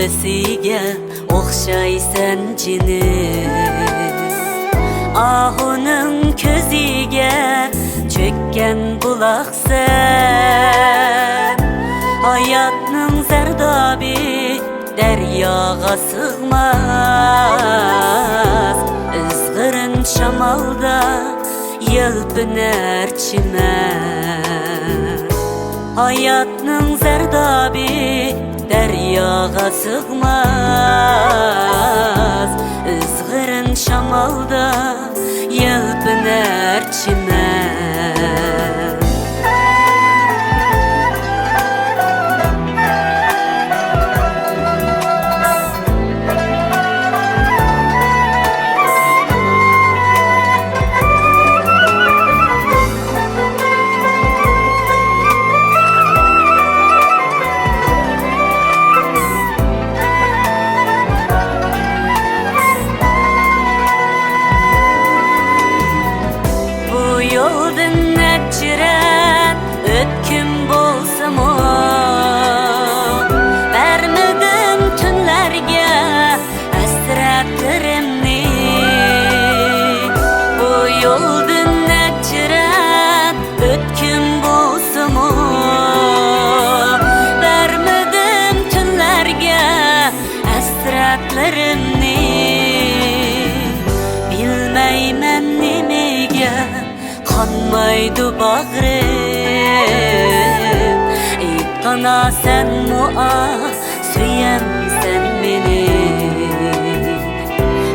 gölgesiga o'xshaysan jiniz. Ahuning ko'ziga cho'kkan buloqsan. Hayotning zardobi daryoga sig'mas. Izg'irin shamolda yelpinar chiman. Hayotning zardobi daryoga sig'mas. Izg'irin shamolda yelpinar chiman. Yoldan necren ötküm bolsamo, vermedim tünlerge hasretlerimni. Bu yoldan necren ötküm bolsamo, vermedim tünlerge hasretlerimni. Bilmeymen nimege qanmaydı bağrım. Aytqana sen mua suyamsan meni.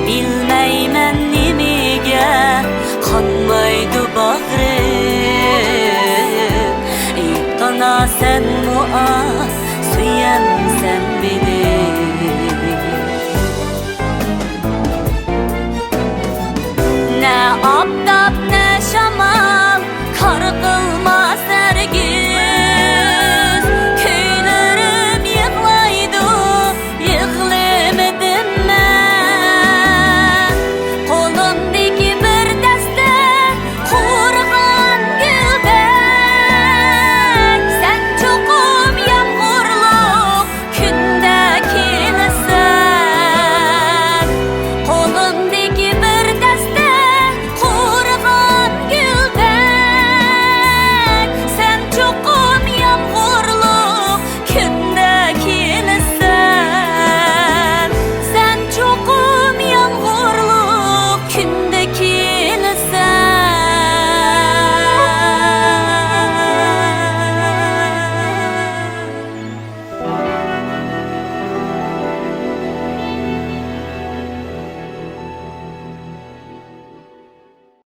Bilmeymen nimege qanmaydı bağrım. Aytqana sen mua